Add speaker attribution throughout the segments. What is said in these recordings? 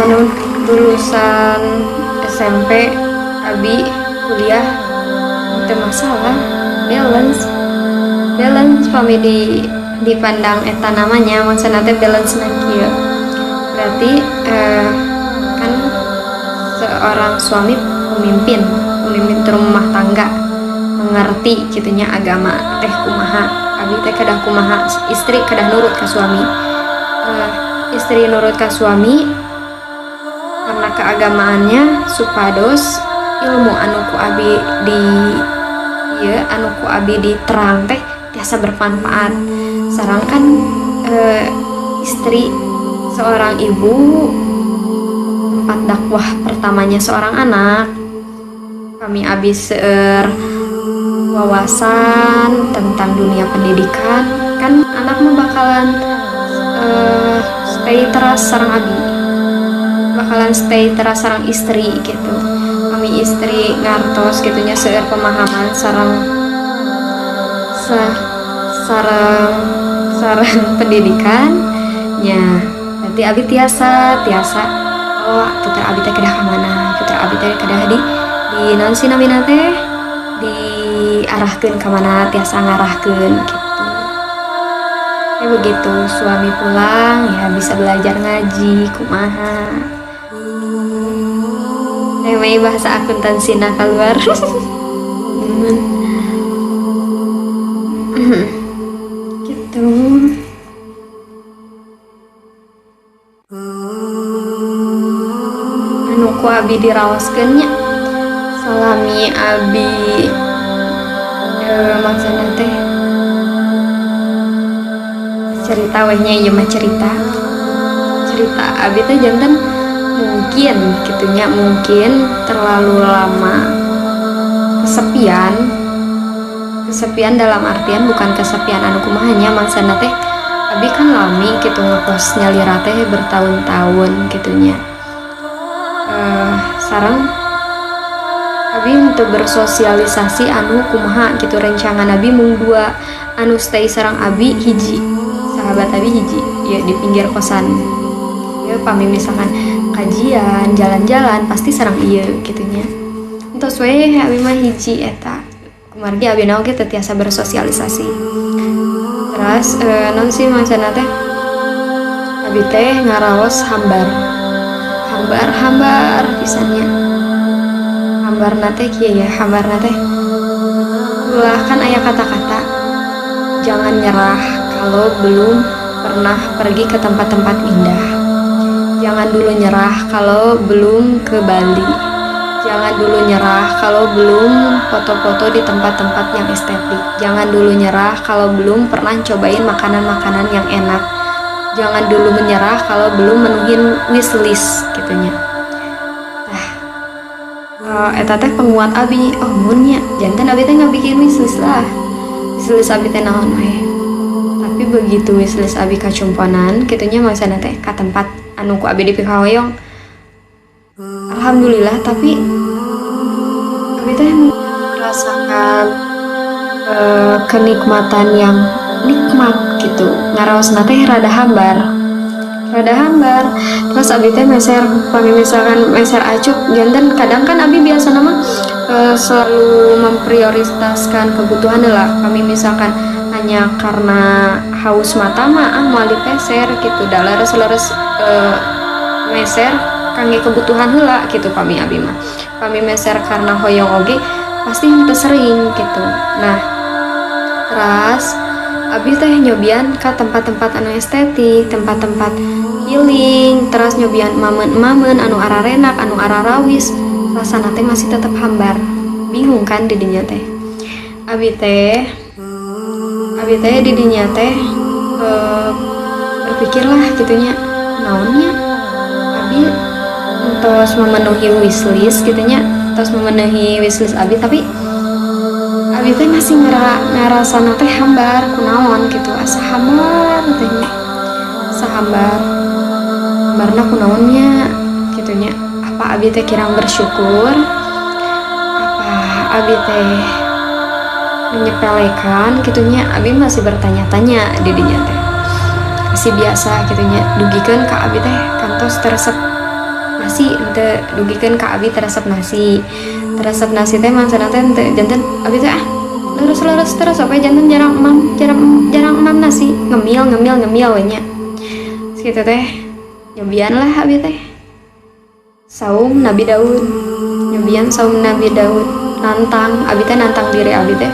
Speaker 1: anu lulusan SMP abi kuliah itu masalah balance family dipandang eta namanya maksudnya teh balance kieu berarti kan seorang suami pemimpin rumah tangga mengerti gitunya agama teh kumaha abi teh kedah kumaha istri kedah nurut ke suami istri nurut ke suami karena keagamaannya supados ilmu anu ku abi di anu ku abi diterang teh biasa bermanfaat sareng kan istri seorang ibu tempat dakwah pertamanya seorang anak kami abi seueur wawasan tentang dunia pendidikan kan anak mah bakalan stay teras sareng abi bakalan stay teras sareng istri gitu kami istri ngartos gitunya seueur pemahaman sareng pendidikannya nanti abi tiasa oh putra abi teh kedah kemana putra abi teh kedah di naon sih namina teh diarahkeun ka mana tiasa ngarahkeun gitu. Ya begitu suami pulang ya bisa belajar ngaji kumaha. Nemai bahasa akuntansina keluar. Gitu. Anu ku abi diraoskeun nya. Salami abi maksudnya teh cerita wehnya ieu mah cerita abi teh jantan mungkin gitunya mungkin terlalu lama kesepian dalam artian bukan kesepian anu kumahanya maksudna teh abi kan lami gitu ngekos nyalira teh bertahun-tahun gitunya sareng abi untuk bersosialisasi anu kumaha gitu rencangan abi mung dua anu stay sareng abi hiji sahabat abi hiji ya di pinggir kosan ya pami misalkan kajian jalan-jalan pasti sareng ieu gitunya entos we abi mah hiji eta kumargi abi naon ge teu tiasa bersosialisasi terus non sih maksudna teh abi teh ngaraos hambar pisannya hambarna teh kieu ya hambarna teh ulah kan aya kata-kata jangan nyerah kalau belum pernah pergi ke tempat-tempat indah jangan dulu nyerah kalau belum ke Bali jangan dulu nyerah kalau belum foto-foto di tempat-tempat yang estetik jangan dulu nyerah kalau belum pernah cobain makanan-makanan yang enak jangan dulu menyerah kalau belum menuhin wishlist gitunya eta teh penguat abi mun nya jantan abi teh ngabikin wishlist lah wishlist abi teh naon we tapi begitu wishlist abi kacumponan gitunya maksudna teh ka tempat anu ku abi dipikahoyong alhamdulillah tapi abi teh merasakan kenikmatan yang nikmat gitu ngaraosna teh rada hambar terus abi teh pami misalkan meser acuk jantan kadang kan abi biasa nama selalu memprioritaskan kebutuhan lah kami misalkan hanya karena haus mata mah mau dipeser gitu da leres meser kangge kebutuhan heula gitu pami abi mah pami meser karena hoyong oge pasti henteu sering gitu nah terus abi teh nyobian ke tempat-tempat anu estetik tempat-tempat healing terus nyobian mamen anu ararenak anu ararawis rasana teh masih tetap hambar bingung kan di dinya teh abi teh di dinya teh berpikirlah gitunya naonnya abi entos memenuhi wishlist gitunya entos memenuhi wishlist abi tapi abi teh masih ngarasana teh hambar kunaon gitu asa hambar teh hambarna kunaonnya gitunya apa abi teh kirang bersyukur apa abi teh menyepelekan gitunya abi masih bertanya-tanya di dinya teh masih biasa gitunya dugikeun ka abi teh kantos teresep nasi teu dugikeun ka abi teresep nasi teh mangsana teh teu janten abi teh leres terus apa janten jarang emam nasi ngemil we nya kitu teh nyobian lah abi teh saum Nabi Daud nyobian saum Nabi Daud nantang abi teh nantang diri abi teh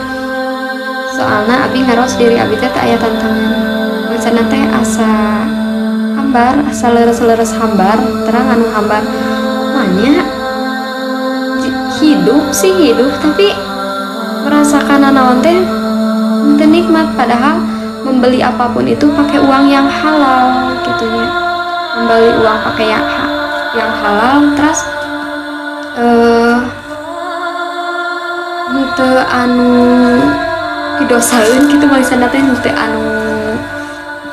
Speaker 1: soalna abi ngaros diri abi teh aya tantangan maksana teh asa hambar asa leres hambar terang anu hambar manya hidup tapi merasakan naon teh teu nikmat padahal membeli apapun itu pakai uang yang halal gitunya membeli uang pakai yang halal terus teu anu didosaeun gitu maksudna teh teu anu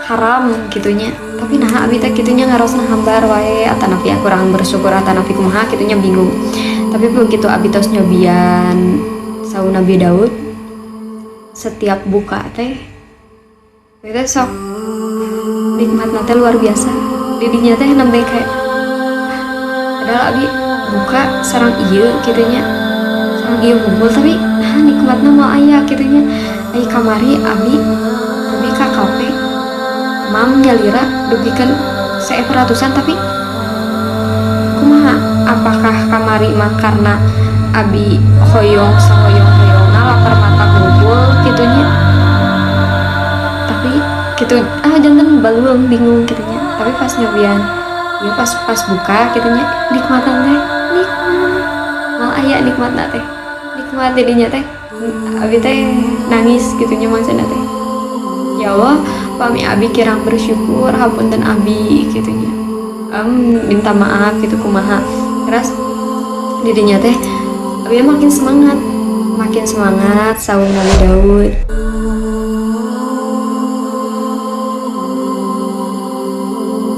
Speaker 1: haram gitunya tapi nah abi teh gitunya ngarosna hambar wae atanapi kurang bersyukur atanapi kumaha gitunya bingung tapi begitu abi tos nyobian saum Nabi Daud setiap buka teh itu sok nikmatna teh luar biasa didinya teh nembe kayak padahal abi buka sareng ieu gitunya sareng ieu ngumpul tapi nikmatna mau aya gitunya ai kamari abi ka kafe mam nyalira dugikeun 100-an tapi kumaha apakah kamari mah karena abi hoyongna lapar mata ngumpul gitunya tapi gitu janten balung bingung gitunya tapi pas nyobian ya pas buka gitunya nikmatan teh nikmat mal aya nikmatna teh nikmat jadinya teh abi teh nangis gitunya maksudna teh ya Allah pami abi kirang bersyukur hapunten abi gitunya minta maaf gitu kumaha terus didinya teh abi makin semangat saum Nabi Daud